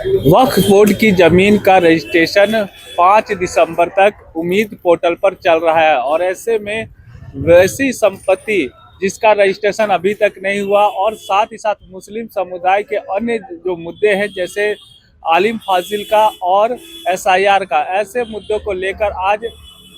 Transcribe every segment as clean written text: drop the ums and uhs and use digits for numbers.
वक्फ board की जमीन का रजिस्ट्रेशन 5 दिसंबर तक उम्मीद पोर्टल पर चल रहा है और ऐसे में वैसी संपत्ति जिसका रजिस्ट्रेशन अभी तक नहीं हुआ और साथ ही साथ मुस्लिम समुदाय के अन्य जो मुद्दे हैं जैसे आलिम फाजिल का और एसआईआर का, ऐसे मुद्दों को लेकर आज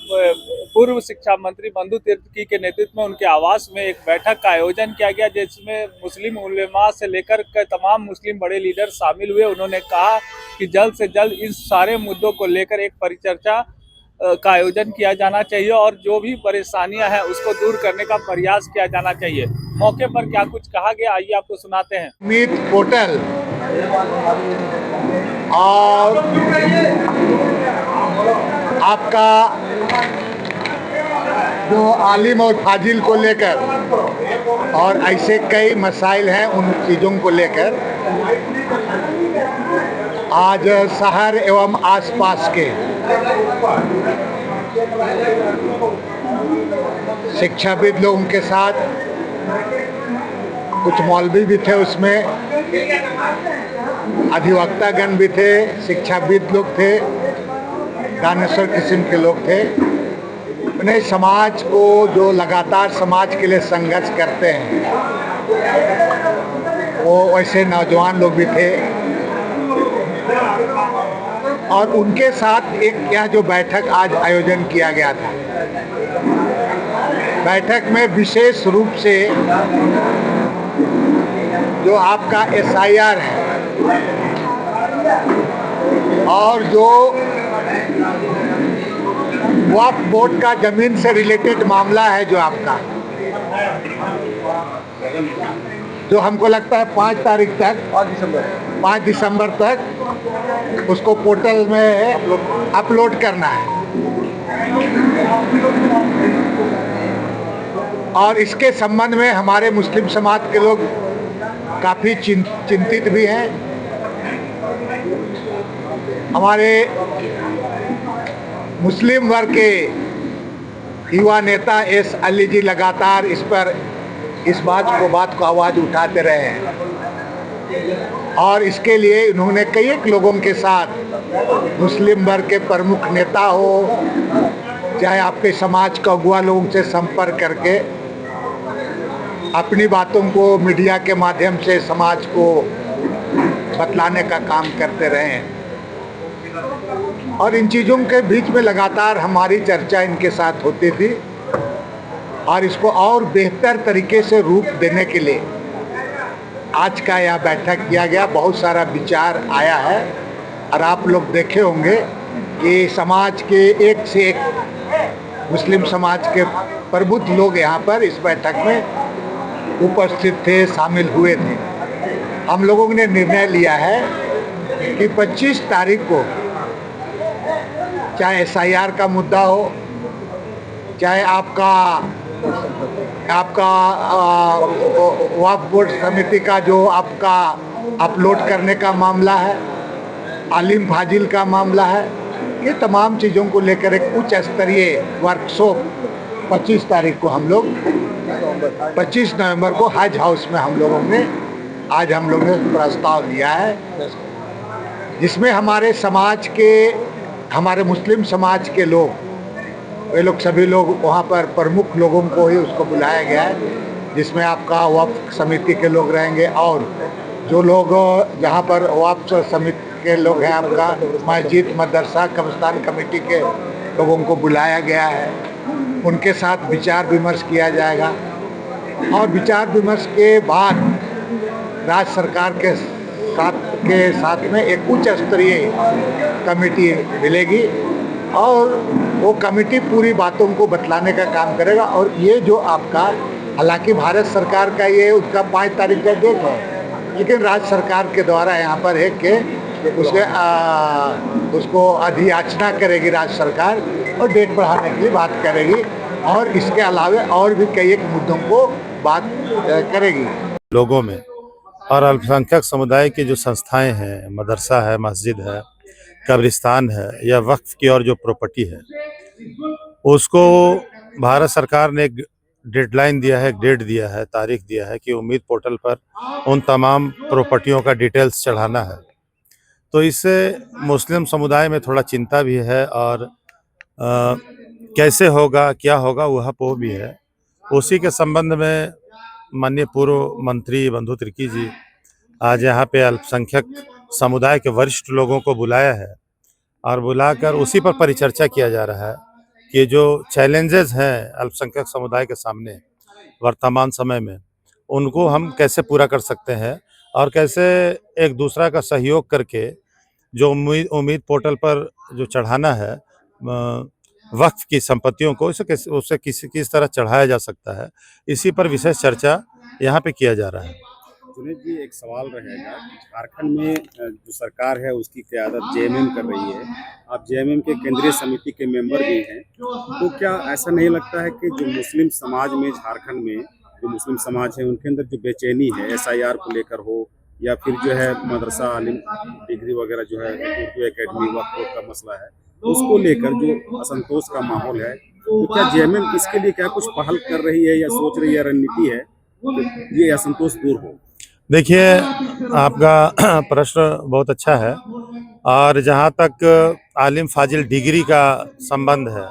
पूर्व शिक्षा मंत्री बंधु तिर्की के नेतृत्व में उनके आवास में एक बैठक का आयोजन किया गया, जिसमें मुस्लिम उलेमा से लेकर के तमाम मुस्लिम बड़े लीडर शामिल हुए। उन्होंने कहा कि जल्द से जल्द इस सारे मुद्दों को लेकर एक परिचर्चा का आयोजन किया जाना चाहिए और जो भी परेशानियां हैं उसको दूर करने का प्रयास किया जाना चाहिए। मौके पर क्या कुछ कहा गया, आइए आपको सुनाते हैं। उम्मीद पोर्टल और आपका जो आलिम और फाजिल को लेकर और ऐसे कई मसाइल हैं, उन चीज़ों को लेकर आज शहर एवं आसपास के शिक्षाविद लोगों के साथ कुछ मौलवी भी थे, उसमें अधिवक्तागण भी थे, शिक्षाविद लोग थे, दानश्वर किस्म के लोग थे। उन्हें समाज को जो लगातार समाज के लिए संघर्ष करते हैं वो वैसे नौजवान लोग भी थे और उनके साथ एक यह जो बैठक आज आयोजन किया गया था, बैठक में विशेष रूप से जो आपका एसआईआर है और जो वक्फ बोर्ड का जमीन से रिलेटेड मामला है, जो आपका जो हमको लगता है 5 तारीख तक 5 दिसंबर तक उसको पोर्टल में अपलोड करना है और इसके संबंध में हमारे मुस्लिम समाज के लोग काफ़ी चिंतित भी हैं। हमारे मुस्लिम वर्ग के युवा नेता एस अली जी लगातार इस बात को आवाज़ उठाते रहे हैं और इसके लिए उन्होंने कई एक लोगों के साथ, मुस्लिम वर्ग के प्रमुख नेता हो चाहे आपके समाज के अगुआ लोगों से संपर्क करके अपनी बातों को मीडिया के माध्यम से समाज को बतलाने का काम करते रहे हैं और इन चीज़ों के बीच में लगातार हमारी चर्चा इनके साथ होती थी और इसको और बेहतर तरीके से रूप देने के लिए आज का यह बैठक किया गया। बहुत सारा विचार आया है और आप लोग देखे होंगे कि समाज के एक से एक मुस्लिम समाज के प्रबुद्ध लोग यहाँ पर इस बैठक में उपस्थित थे, शामिल हुए थे। हम लोगों ने निर्णय लिया है कि 25 तारीख को चाहे एसआईआर का मुद्दा हो, चाहे आपका वक्फ बोर्ड समिति का जो आपका अपलोड करने का मामला है, आलिम फाजिल का मामला है, ये तमाम चीज़ों को लेकर एक उच्च स्तरीय वर्कशॉप 25 तारीख को 25 नवंबर को हज हाउस में हम लोगों ने प्रस्ताव दिया है, जिसमें हमारे मुस्लिम समाज के लोग, वे लोग सभी लोग वहाँ पर प्रमुख लोगों को ही उसको बुलाया गया है, जिसमें आपका वक्फ समिति के लोग रहेंगे और जो लोग जहाँ पर वक्फ समिति के लोग हैं, आपका मस्जिद, मदरसा, कब्रिस्तान कमेटी के लोगों को बुलाया गया है, उनके साथ विचार विमर्श किया जाएगा और विचार विमर्श के बाद राज्य सरकार के साथ में एक उच्च स्तरीय कमेटी मिलेगी और वो कमेटी पूरी बातों को बतलाने का काम करेगा। और ये जो आपका, हालांकि भारत सरकार का ये उसका 5 तारीख का डेट है, लेकिन राज्य सरकार के द्वारा यहाँ पर है कि उसको अधियाचना करेगी राज्य सरकार और डेट बढ़ाने के लिए बात करेगी और इसके अलावा और भी कई एक मुद्दों को बात करेगी। लोगों में और अल्पसंख्यक समुदाय की जो संस्थाएं हैं, मदरसा है, मस्जिद है, कब्रिस्तान है या वक्फ की और जो प्रॉपर्टी है, उसको भारत सरकार ने एक डेडलाइन दिया है, एक डेट दिया है, तारीख दिया है कि उम्मीद पोर्टल पर उन तमाम प्रॉपर्टियों का डिटेल्स चढ़ाना है। तो इससे मुस्लिम समुदाय में थोड़ा चिंता भी है और कैसे होगा क्या होगा वह वो भी है। उसी के संबंध में माननीय पूर्व मंत्री बंधु तिर्की जी आज यहाँ पे अल्पसंख्यक समुदाय के वरिष्ठ लोगों को बुलाया है और बुलाकर उसी पर परिचर्चा किया जा रहा है कि जो चैलेंजेस हैं अल्पसंख्यक समुदाय के सामने वर्तमान समय में उनको हम कैसे पूरा कर सकते हैं और कैसे एक दूसरा का सहयोग करके जो उम्मीद पोर्टल पर जो चढ़ाना है वक्फ की संपत्तियों को उसे किस तरह चढ़ाया जा सकता है, इसी पर विशेष चर्चा यहाँ पे किया जा रहा है। जुनेद जी, एक सवाल रहेगा कि झारखंड में जो सरकार है उसकी क़यादत जेएमएम कर रही है। आप जेएमएम के केंद्रीय समिति के मेंबर भी हैं, तो क्या ऐसा नहीं लगता है कि जो मुस्लिम समाज में झारखंड में जो मुस्लिम समाज है उनके अंदर जो बेचैनी है एसआईआर को लेकर हो या फिर जो है मदरसा आलिम डिग्री वगैरह जो है उर्दू एकेडमी वक्फ बोर्ड का मसला है उसको लेकर जो असंतोष का माहौल है, तो क्या जेएमएम इसके लिए क्या कुछ पहल कर रही है या सोच रही है, रणनीति है कि ये असंतोष दूर हो? देखिए, आपका प्रश्न बहुत अच्छा है और जहाँ तक आलिम फाजिल डिग्री का संबंध है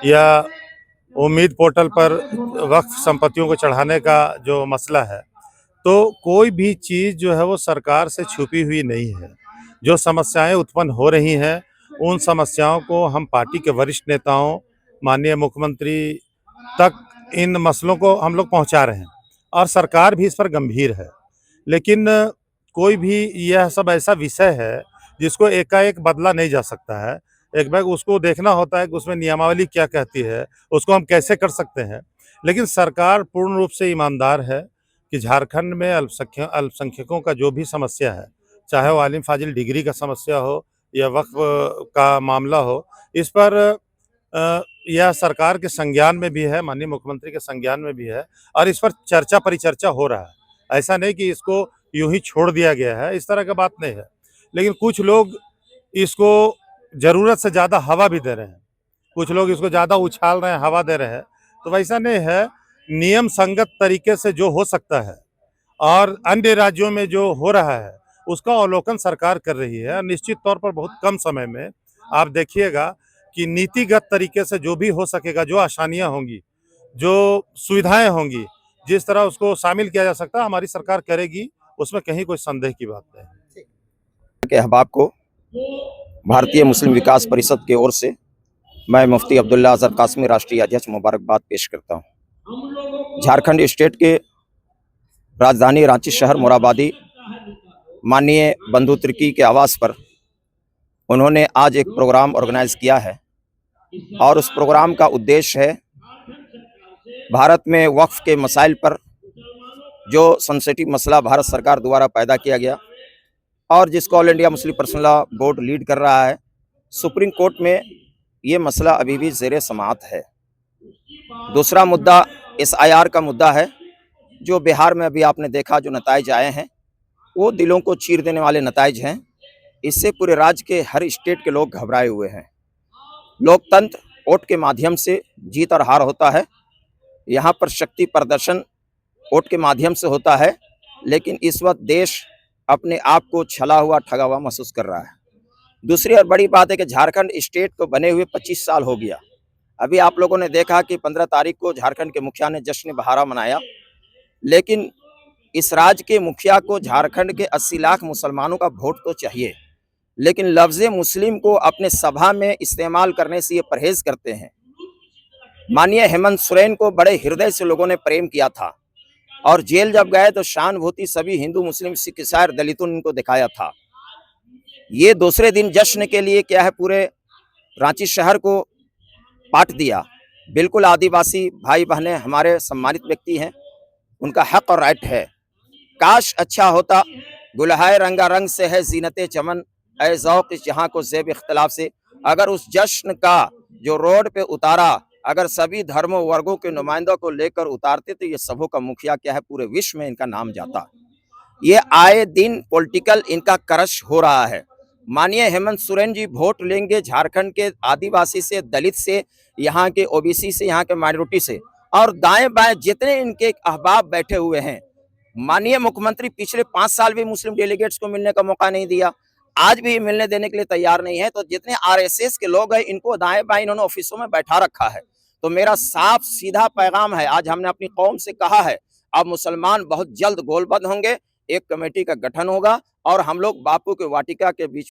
या उम्मीद पोर्टल पर वक्फ संपत्तियों को चढ़ाने का जो मसला है, तो कोई भी चीज़ जो है वो सरकार से छुपी हुई नहीं है। जो समस्याएं उत्पन्न हो रही हैं उन समस्याओं को हम पार्टी के वरिष्ठ नेताओं, माननीय मुख्यमंत्री तक इन मसलों को हम लोग पहुंचा रहे हैं और सरकार भी इस पर गंभीर है। लेकिन कोई भी यह सब ऐसा विषय है जिसको एकाएक बदला नहीं जा सकता है। एक बार उसको देखना होता है कि उसमें नियमावली क्या कहती है, उसको हम कैसे कर सकते हैं। लेकिन सरकार पूर्ण रूप से ईमानदार है कि झारखंड में अल्पसंख्यकों का जो भी समस्या है, चाहे वो आलिम फाजिल डिग्री का समस्या हो या वक्फ का मामला हो, इस पर यह सरकार के संज्ञान में भी है, माननीय मुख्यमंत्री के संज्ञान में भी है और इस पर चर्चा परिचर्चा हो रहा है। ऐसा नहीं कि इसको यूं ही छोड़ दिया गया है, इस तरह का बात नहीं है। लेकिन कुछ लोग इसको ज़रूरत से ज़्यादा हवा भी दे रहे हैं, कुछ लोग इसको ज़्यादा उछाल रहे हैं, हवा दे रहे हैं। तो वैसा नहीं है, नियम संगत तरीके से जो हो सकता है और अन्य राज्यों में जो हो रहा है उसका अवलोकन सरकार कर रही है। निश्चित तौर पर बहुत कम समय में आप देखिएगा कि नीतिगत तरीके से जो भी हो सकेगा, जो आसानियाँ होंगी, जो सुविधाएं होंगी, जिस तरह उसको शामिल किया जा सकता है, हमारी सरकार करेगी, उसमें कहीं कोई संदेह की बात नहीं। के अहबाब को भारतीय मुस्लिम विकास परिषद की ओर से मैं मुफ्ती अब्दुल्ला अजहर कासमी राष्ट्रीय अध्यक्ष मुबारकबाद पेश करता हूँ। झारखंड स्टेट के राजधानी रांची शहर मोराबादी माननीय बंधु तिर्की के आवास पर उन्होंने आज एक प्रोग्राम ऑर्गेनाइज किया है और उस प्रोग्राम का उद्देश्य है भारत में वक्फ के मसाइल पर जो सेंसिटिव मसला भारत सरकार द्वारा पैदा किया गया और जिसको all India Muslim personal law board lead कर रहा है, सुप्रीम कोर्ट में ये मसला अभी भी ज़ेरे समाअत है। दूसरा मुद्दा एसआईआर का मुद्दा है, जो बिहार में अभी आपने देखा जो नताइज आए हैं वो दिलों को चीर देने वाले नताइज हैं। इससे पूरे राज्य के हर स्टेट के लोग घबराए हुए हैं। लोकतंत्र वोट के माध्यम से जीत और हार होता है, यहाँ पर शक्ति प्रदर्शन वोट के माध्यम से होता है, लेकिन इस वक्त देश अपने आप को छला हुआ ठगा हुआ महसूस कर रहा है। दूसरी और बड़ी बात है कि झारखंड स्टेट को बने हुए 25 साल हो गया। अभी आप लोगों ने देखा कि 15 तारीख को झारखंड के मुखिया ने जश्न बहारा मनाया, लेकिन इस राज्य के मुखिया को झारखंड के 80 लाख मुसलमानों का वोट तो चाहिए, लेकिन लफ्ज़ मुस्लिम को अपने सभा में इस्तेमाल करने से ये परहेज करते हैं। माननीय हेमंत सोरेन को बड़े हृदय से लोगों ने प्रेम किया था और जेल जब गए तो सहानुभूति सभी हिंदू मुस्लिम सिख ईसाई दलितों ने इनको दिखाया था। ये दूसरे दिन जश्न के लिए क्या है पूरे रांची शहर को पाट दिया। बिल्कुल आदिवासी भाई बहनें हमारे सम्मानित व्यक्ति हैं, उनका हक और राइट है। काश अच्छा होता, गुलहाए रंगारंग से है जीनते चमन, ऐ ज़ौक़ इस जहाँ को ज़ेब इख्तिलाफ से। अगर उस जश्न का जो रोड पे उतारा, अगर सभी धर्मों वर्गों के नुमाइंदों को लेकर उतारते तो ये सबों का मुखिया क्या है पूरे विश्व में इनका नाम जाता। ये आए दिन पॉलिटिकल इनका क्रश हो रहा है। माननीय हेमंत सोरेन जी वोट लेंगे झारखंड के आदिवासी से, दलित से, यहाँ के ओबीसी से, यहाँ के माइनॉरिटी से और दाएं बाएं जितने इनके अहबाब बैठे हुए हैं। माननीय मुख्यमंत्री पिछले 5 साल भी मुस्लिम डेलीगेट्स को मिलने का मौका नहीं दिया। आज भी मिलने देने के लिए तैयार नहीं है। तो जितने आरएसएस के लोग हैं इनको दाएं बाएं इन्होंने ऑफिसों में बैठा रखा है। तो मेरा साफ सीधा पैगाम है, आज हमने अपनी कौम से कहा है, अब मुसलमान बहुत जल्द गोलबंद होंगे, एक कमेटी का गठन होगा और हम लोग बापू के वाटिका के बीच